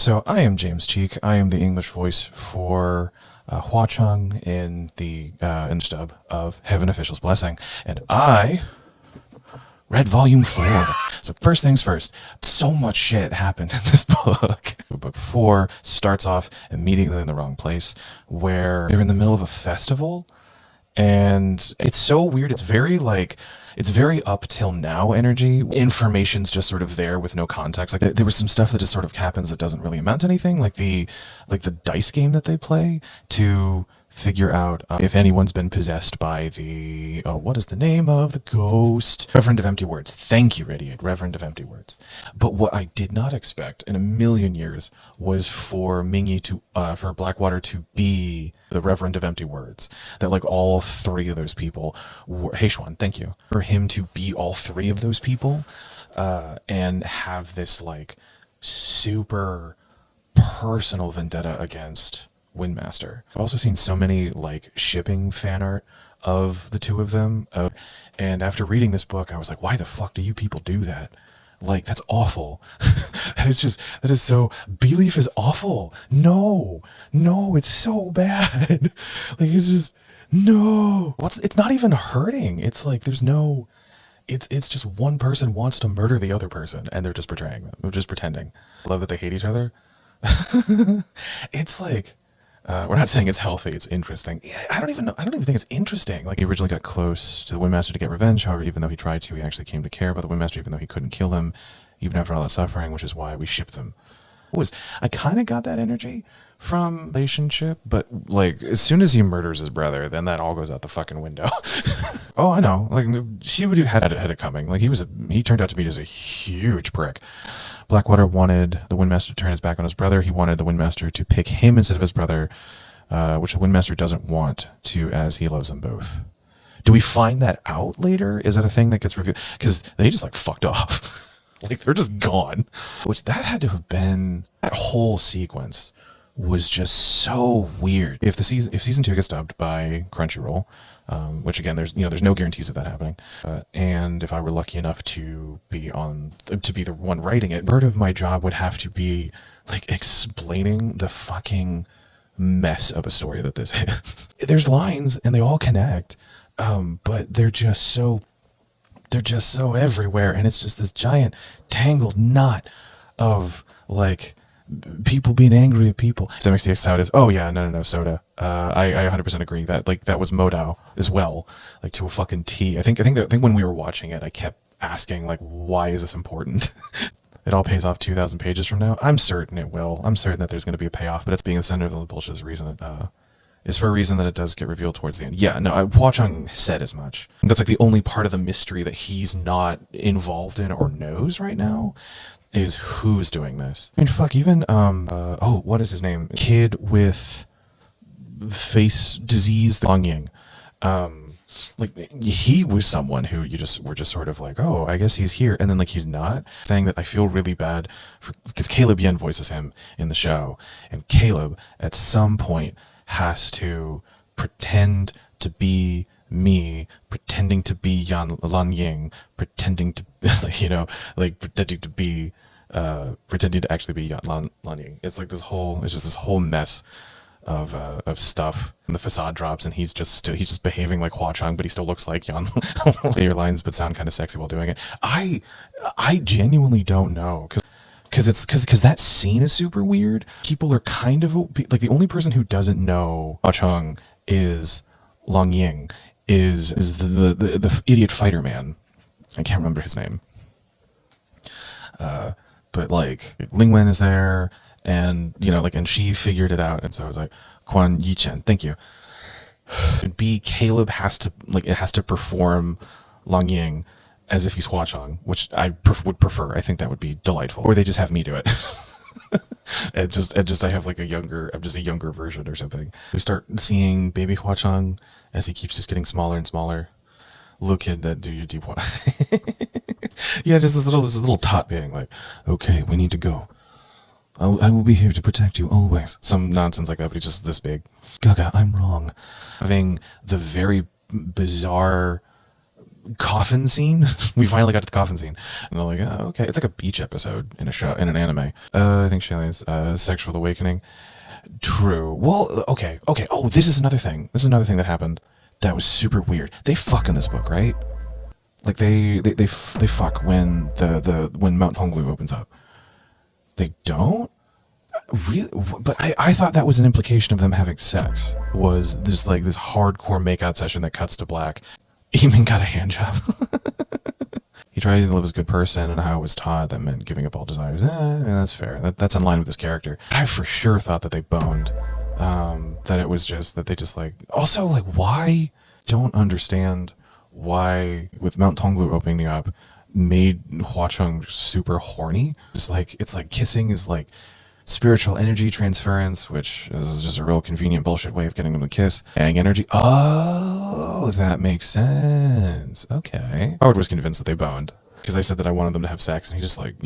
So I am James Cheek. I am the English voice for Hua Cheng in the stub of Heaven Official's Blessing, and I read volume 4. So first things first, so much shit happened in this book. Book 4 starts off immediately in the wrong place, where they're in the middle of a festival, and it's so weird. It's very up till now energy. Information's just sort of there with no context. Like there was some stuff that just sort of happens that doesn't really amount to anything, like the dice game that they play to figure out if anyone's been possessed by the what is the name of the ghost? Reverend of Empty Words. Thank you, Radiate. Reverend of Empty Words. But what I did not expect in a million years was for Mingyi to for Blackwater to be the Reverend of Empty Words. That like all three of those people were, hey Schwan, thank you. For him to be all three of those people and have this like super personal vendetta against Windmaster. I've also seen so many like shipping fan art of the two of them, and after reading this book I was like, why the fuck do you people do that? Like, that's awful. that is so, Belief is awful. No, it's so bad. Like, it's just, no. It's not even hurting. It's like there's no, it's just one person wants to murder the other person and they're just portraying them. They're just pretending. I love that they hate each other. It's like, we're not saying it's healthy, it's interesting. I don't even think it's interesting. Like, he originally got close to the Windmaster to get revenge. However, even though he tried to, he actually came to care about the Windmaster, even though he couldn't kill him, even after all that suffering, which is why we shipped them. I kind of got that energy from relationship, but like, as soon as he murders his brother, then that all goes out the fucking window. Oh, I know. Like, Shibudu had it coming. Like, he turned out to be just a huge prick. Blackwater wanted the Windmaster to turn his back on his brother. He wanted the Windmaster to pick him instead of his brother, which the Windmaster doesn't want to, as he loves them both. Do we find that out later? Is that a thing that gets revealed? Because they just like fucked off. Like, they're just gone. Which that had to have been, that whole sequence was just so weird. If season 2 gets dubbed by Crunchyroll, which again, there's no guarantees of that happening, and if I were lucky enough to be the one writing it, part of my job would have to be like explaining the fucking mess of a story that this is. There's lines and they all connect, but they're just so everywhere, and it's just this giant tangled knot of like people being angry at people. MXDX Sound is, oh yeah, no, Soda. I 100% agree that like that was Modao as well, like to a fucking T. I think when we were watching it, I kept asking like, why is this important? It all pays off 2,000 pages from now. I'm certain it will. I'm certain that there's going to be a payoff, but it's being the center of the bullshit is for a reason that it does get revealed towards the end. Yeah, no, Hua Cheng said as much. That's like the only part of the mystery that he's not involved in or knows right now, is who's doing this. I mean, fuck, even, what is his name? Kid with face disease, Long Ying. Like, he was someone who were just sort of like, oh, I guess he's here. And then, like, he's not. Saying that I feel really bad because Caleb Yen voices him in the show. And Caleb, at some point, has to pretend to be me, pretending to be Lan Ying, pretending to, pretending to actually be Lan Ying. It's like it's just this whole mess of stuff. And the facade drops, and he's just behaving like Hua Cheng, but he still looks like Yan. Your lines, but sound kind of sexy while doing it. I genuinely don't know, because that scene is super weird. People are kind of like, the only person who doesn't know Hua Cheng is Long Ying, is the idiot fighter man. I can't remember his name. But like Ling Wen is there, and and she figured it out, and so I was like, Quan Yichen, thank you. And B, Caleb has to perform Long Ying as if he's Hua Cheng, which I would prefer. I think that would be delightful. Or they just have me do it. and just I have like I'm just a younger version or something. We start seeing baby Hua Cheng as he keeps just getting smaller and smaller. Little kid that do your deep yeah, just this little tot being like, okay, we need to go. I will be here to protect you always. Some nonsense like that, but he's just this big. Gaga, I'm wrong. Having the very bizarre coffin scene. We finally got to the coffin scene, and they're like, oh, okay, it's like a beach episode in a show, in an anime. I think Shaylene's sexual awakening. True. Well, okay. Oh, this is another thing. This is another thing that happened that was super weird. They fuck in this book, right? Like they fuck when when Mount Honglu opens up. They don't? Really? But I thought that was an implication of them having sex. Was this like this hardcore makeout session that cuts to black. Eamon got a hand job. He tried to live as a good person, and how it was taught that meant giving up all desires. And that's fair. That's in line with this character. I for sure thought that they boned. That it was just that they just like. Also, like, why? Don't understand why with Mount Honglu opening up made Hua Cheng super horny. It's like kissing is like spiritual energy transference, which is just a real convenient bullshit way of getting them to kiss. Yang energy. Oh, that makes sense. Okay. Howard was convinced that they boned because I said that I wanted them to have sex, and he just like,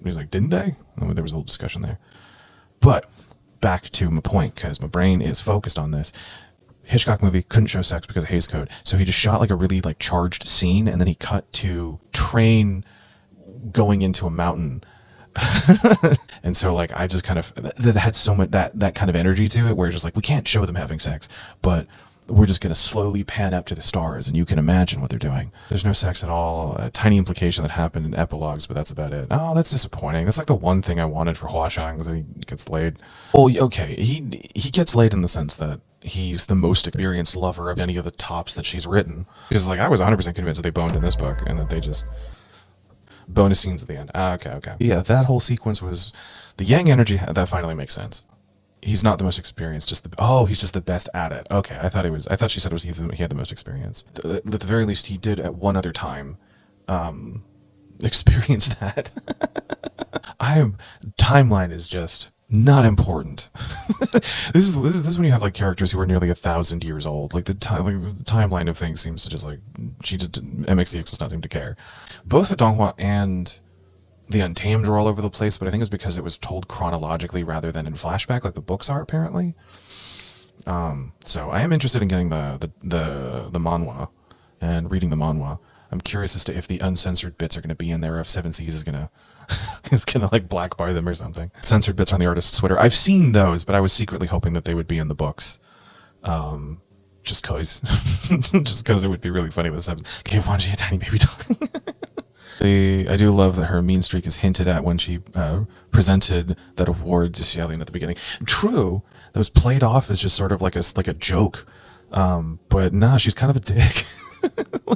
he's like, didn't they? Oh, there was a little discussion there. But back to my point, because my brain is focused on this. Hitchcock movie couldn't show sex because of Hays Code, so he just shot like a really like charged scene, and then he cut to train going into a mountain. And so like I just kind of that had so much that kind of energy to it, where it's just like, we can't show them having sex, but we're just going to slowly pan up to the stars, and you can imagine what they're doing. There's no sex at all. A tiny implication that happened in epilogues, but that's about it. Oh, that's disappointing. That's like the one thing I wanted for Hua Cheng, is that he gets laid. Oh, okay, he gets laid in the sense that he's the most experienced lover of any of the tops that she's written. Because like I was 100% convinced that they boned in this book, and that they just bonus scenes at the end. Okay. Yeah, that whole sequence was the yang energy. That finally makes sense. He's not the most experienced, he's just the best at it. Okay, I thought she said he had the most experience. At the very least, he did at one other time experience that. Timeline is just not important. This is when you have like characters who are nearly 1,000 years old. Like the timeline of things seems to just like, MXDX does not seem to care. Both the Donghua and the Untamed are all over the place, but I think it's because it was told chronologically rather than in flashback, like the books are apparently. So I am interested in getting the manhwa and reading the manhwa. I'm curious as to if the uncensored bits are going to be in there, or if Seven Seas is gonna like black bar them or something. Censored bits on the artist's Twitter. I've seen those, but I was secretly hoping that they would be in the books. Just cause it would be really funny with Seven. Give Wanji a tiny baby dog. I do love that her mean streak is hinted at when she presented that award to Xiaolin at the beginning. True, that was played off as just sort of like a joke, but nah, she's kind of a dick.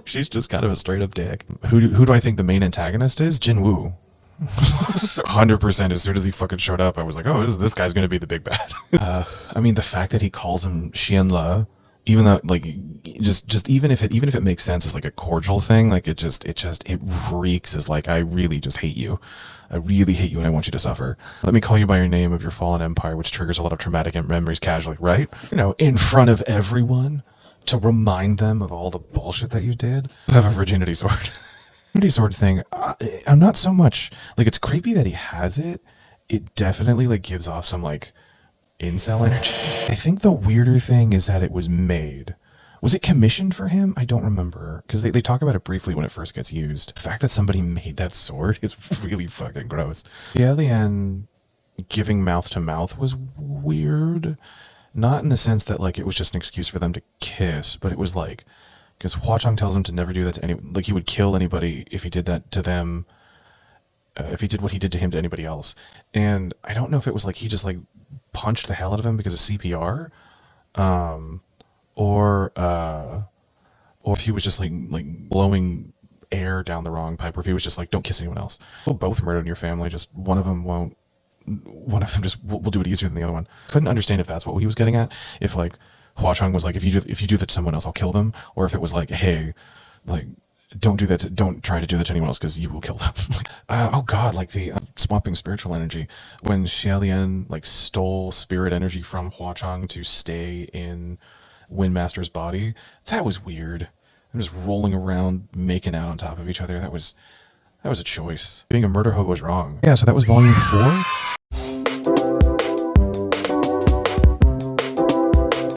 She's just kind of a straight up dick. Who do I think the main antagonist is? Jin Woo. 100%. As soon as he fucking showed up, I was like, oh, this guy's gonna be the big bad. I mean, the fact that he calls him Xianle, even though like even if it makes sense as like a cordial thing, like it reeks as like, I really just hate you. I really hate you and I want you to suffer. Let me call you by your name of your fallen empire, which triggers a lot of traumatic memories casually, right? In front of everyone, to remind them of all the bullshit that you did. Have a virginity sword. Virginity sword thing, I'm not so much like, it's creepy that he has it. It definitely like gives off some like incel energy. I think the weirder thing is that it was made. Was it commissioned for him? I don't remember, because they talk about it briefly when it first gets used. The fact that somebody made that sword is really fucking gross. The alien giving mouth to mouth was weird. Not in the sense that like it was just an excuse for them to kiss, but it was like, because Hua Cheng tells him to never do that to anyone. Like he would kill anybody if he did that to them. If he did what he did to him to anybody else. And I don't know if it was like he just like punched the hell out of him because of CPR, or if he was just like blowing air down the wrong pipe, or if he was just like, don't kiss anyone else. Well, both murdered in your family, just one of them won't. One of them just will do it easier than the other one. Couldn't understand if that's what he was getting at. If like Hua Cheng was like, if you do that to someone else, I'll kill them, or if it was like, hey, like, don't do that. Don't try to do that to anyone else because you will kill them. Oh god, like the swapping spiritual energy when Xiaolian like stole spirit energy from Hua Cheng to stay in Windmaster's body. That was weird. I'm just rolling around, making out on top of each other. That was a choice. Being a murder hobo was wrong. Yeah, so that was volume 4.